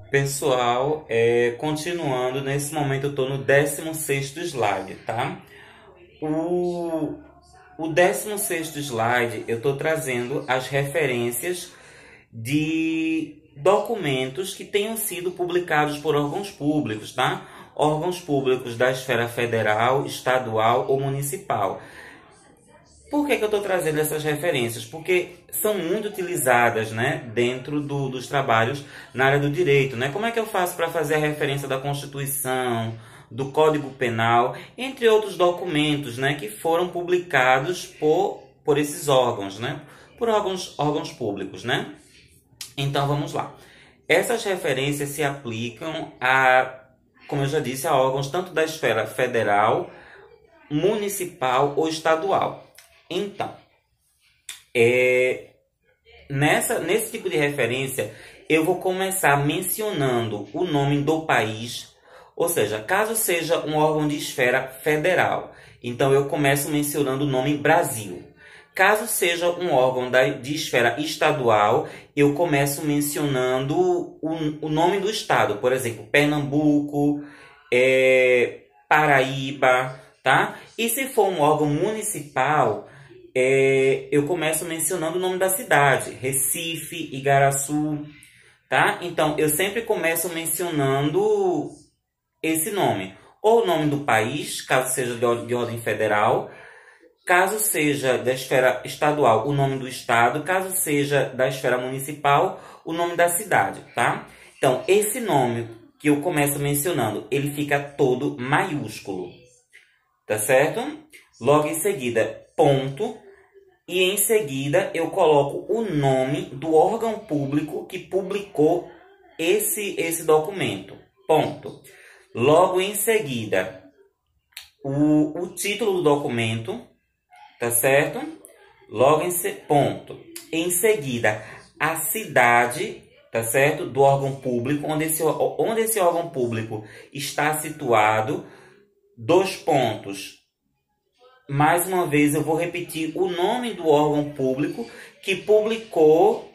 Pessoal, continuando, nesse momento eu estou no 16º slide, tá? O 16º slide eu estou trazendo as referências de documentos que tenham sido publicados por órgãos públicos, tá? Órgãos públicos da esfera federal, estadual ou municipal. Por que eu estou trazendo essas referências? Porque são muito utilizadas, né, dentro dos trabalhos na área do direito. Né? Como é que eu faço para fazer a referência da Constituição, do Código Penal, entre outros documentos, né, que foram publicados por esses órgãos, né? Por órgãos públicos. Né? Então vamos lá. Essas referências se aplicam como eu já disse, a órgãos tanto da esfera federal, municipal ou estadual. Então, nesse tipo de referência, eu vou começar mencionando o nome do país, ou seja, caso seja um órgão de esfera federal, então eu começo mencionando o nome Brasil. Caso seja um órgão de esfera estadual, eu começo mencionando o nome do estado, por exemplo, Pernambuco, Paraíba, tá? E se for um órgão municipal, eu começo mencionando o nome da cidade, Recife, Igaraçu, tá? Então, eu sempre começo mencionando esse nome. Ou o nome do país, caso seja de ordem federal, caso seja da esfera estadual, o nome do estado, caso seja da esfera municipal, o nome da cidade, tá? Então, esse nome que eu começo mencionando, ele fica todo maiúsculo, tá certo? Logo em seguida, ponto. E em seguida eu coloco o nome do órgão público que publicou esse documento. Ponto. Logo em seguida, o título do documento, tá certo? Ponto. Em seguida, a cidade, tá certo? Do órgão público, onde esse órgão público está situado. Dois pontos. Mais uma vez, eu vou repetir o nome do órgão público que publicou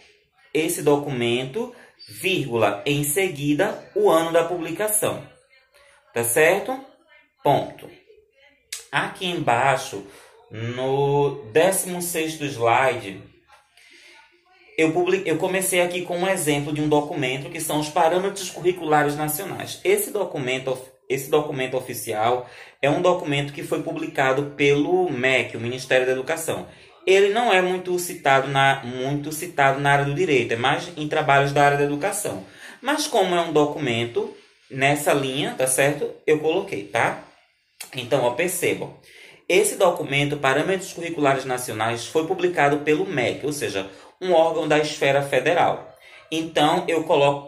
esse documento, vírgula, em seguida, o ano da publicação. Tá certo? Ponto. Aqui embaixo, no 16º slide, eu comecei aqui com um exemplo de um documento que são os Parâmetros Curriculares Nacionais. Esse documento oficial é um documento que foi publicado pelo MEC, o Ministério da Educação. Ele não é muito citado na área do direito, é mais em trabalhos da área da educação. Mas como é um documento nessa linha, tá certo? Eu coloquei, tá? Então, ó, percebam. Esse documento, Parâmetros Curriculares Nacionais, foi publicado pelo MEC, ou seja, um órgão da esfera federal. Então,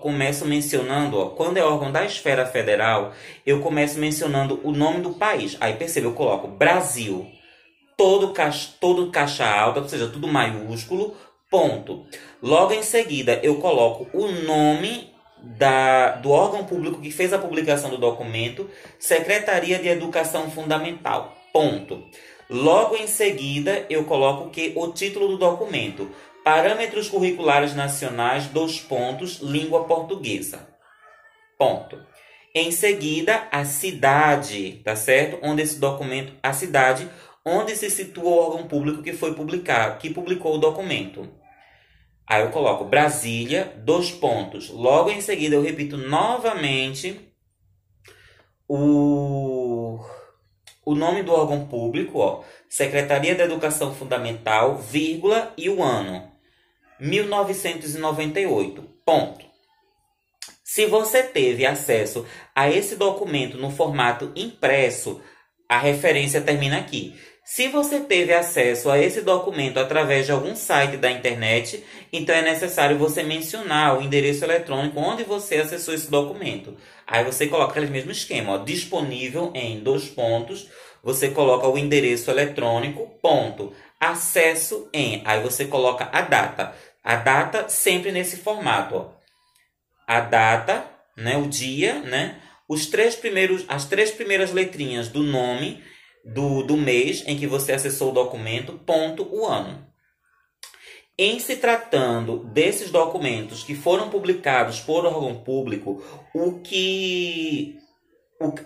começo mencionando, ó, quando é órgão da esfera federal, eu começo mencionando o nome do país. Aí, perceba, eu coloco Brasil, todo caixa alta, ou seja, tudo maiúsculo, ponto. Logo em seguida, eu coloco o nome do órgão público que fez a publicação do documento, Secretaria de Educação Fundamental, ponto. Logo em seguida, eu coloco o título do documento, Parâmetros Curriculares Nacionais, dois pontos, Língua Portuguesa. Ponto. Em seguida, a cidade, tá certo? A cidade onde se situa o órgão público que publicou o documento. Aí eu coloco Brasília, dois pontos. Logo em seguida, eu repito novamente o nome do órgão público, ó, Secretaria da Educação Fundamental, vírgula, e o ano. 1998, ponto. Se você teve acesso a esse documento no formato impresso, a referência termina aqui. Se você teve acesso a esse documento através de algum site da internet, então é necessário você mencionar o endereço eletrônico onde você acessou esse documento. Aí você coloca aquele mesmo esquema, ó, disponível em dois pontos, você coloca o endereço eletrônico, ponto. Acesso em, aí você coloca a data. A data sempre nesse formato, ó. A data, né, o dia, né, as três primeiras letrinhas do nome do mês em que você acessou o documento, ponto, o ano. Em se tratando desses documentos que foram publicados por órgão público,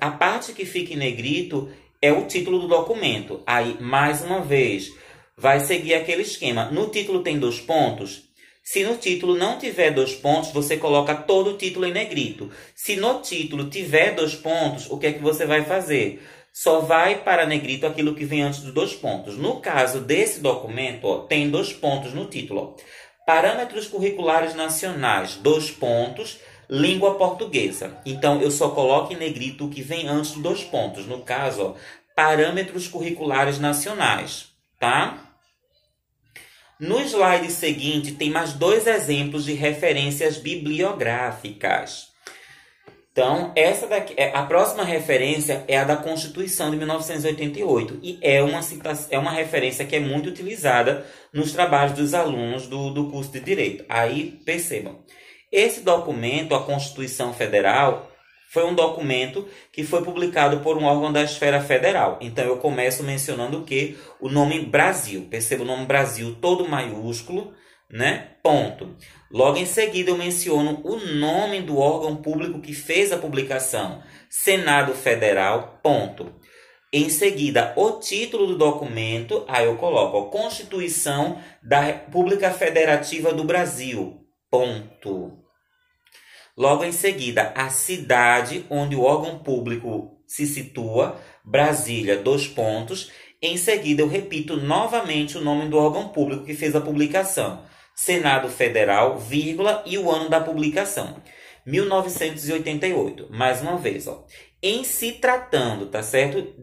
a parte que fica em negrito é o título do documento. Aí, mais uma vez, vai seguir aquele esquema. No título tem 2 pontos? Se no título não tiver 2 pontos, você coloca todo o título em negrito. Se no título tiver 2 pontos, o que é que você vai fazer? Só vai para negrito aquilo que vem antes dos 2 pontos. No caso desse documento, ó, tem 2 pontos no título. Ó. Parâmetros curriculares nacionais, 2 pontos, língua portuguesa. Então, eu só coloco em negrito o que vem antes dos 2 pontos. No caso, ó, parâmetros curriculares nacionais, tá? No slide seguinte, tem mais 2 exemplos de referências bibliográficas. Então, a próxima referência é a da Constituição de 1988. E é uma referência que é muito utilizada nos trabalhos dos alunos do curso de Direito. Aí, percebam. Esse documento, a Constituição Federal, foi um documento que foi publicado por um órgão da esfera federal. Então, eu começo mencionando o quê? O nome Brasil. Perceba o nome Brasil todo maiúsculo, né? Ponto. Logo em seguida, eu menciono o nome do órgão público que fez a publicação. Senado Federal, ponto. Em seguida, o título do documento, aí eu coloco a Constituição da República Federativa do Brasil, ponto. Logo em seguida, a cidade onde o órgão público se situa, Brasília, 2 pontos. Em seguida, eu repito novamente o nome do órgão público que fez a publicação. Senado Federal, vírgula, e o ano da publicação. 1988. Mais uma vez, ó. Em se tratando, tá certo?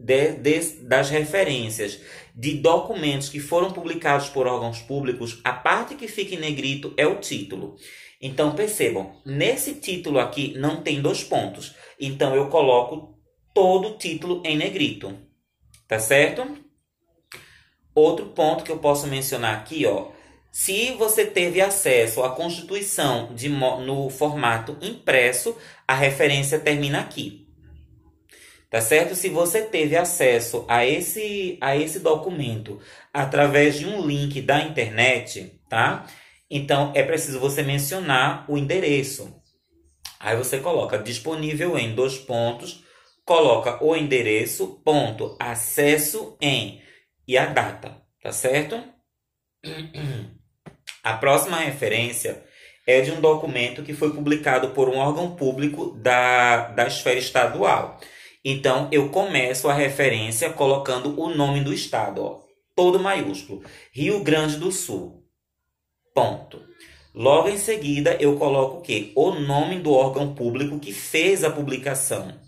Das referências de documentos que foram publicados por órgãos públicos, a parte que fica em negrito é o título. Então, percebam, nesse título aqui não tem 2 pontos. Então, eu coloco todo o título em negrito. Tá certo? Outro ponto que eu posso mencionar aqui, ó. Se você teve acesso à Constituição no formato impresso, a referência termina aqui. Tá certo? Se você teve acesso a esse documento através de um link da internet, tá? Então, é preciso você mencionar o endereço. Aí você coloca disponível em 2 pontos, coloca o endereço, ponto, acesso em e a data, tá certo? A próxima referência é de um documento que foi publicado por um órgão público da esfera estadual. Então, eu começo a referência colocando o nome do estado, ó, todo maiúsculo, Rio Grande do Sul. Ponto. Logo em seguida, eu coloco o quê? O nome do órgão público que fez a publicação.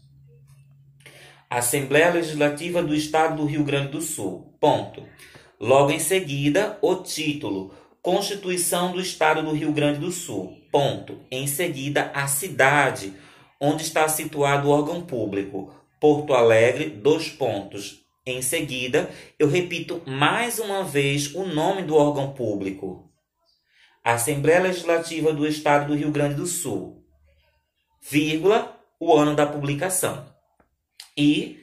Assembleia Legislativa do Estado do Rio Grande do Sul. Ponto. Logo em seguida, o título. Constituição do Estado do Rio Grande do Sul. Ponto. Em seguida, a cidade onde está situado o órgão público. Porto Alegre, 2 pontos. Em seguida, eu repito mais uma vez o nome do órgão público. Assembleia Legislativa do Estado do Rio Grande do Sul, vírgula, o ano da publicação. E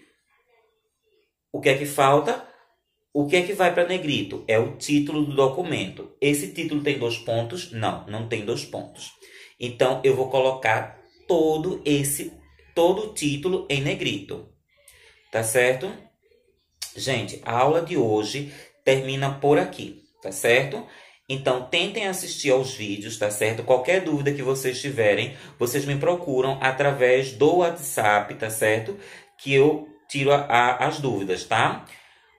o que é que falta? O que é que vai para negrito? É o título do documento. Esse título tem 2 pontos? Não, não tem 2 pontos. Então, eu vou colocar todo o título em negrito. Tá certo? Gente, a aula de hoje termina por aqui, tá certo? Então, tentem assistir aos vídeos, tá certo? Qualquer dúvida que vocês tiverem, vocês me procuram através do WhatsApp, tá certo? Que eu tiro as dúvidas, tá?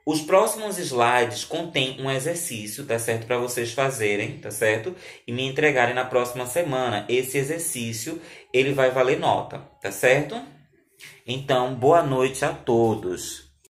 Os próximos slides contêm um exercício, tá certo? Para vocês fazerem, tá certo? E me entregarem na próxima semana. Esse exercício, ele vai valer nota, tá certo? Então, boa noite a todos.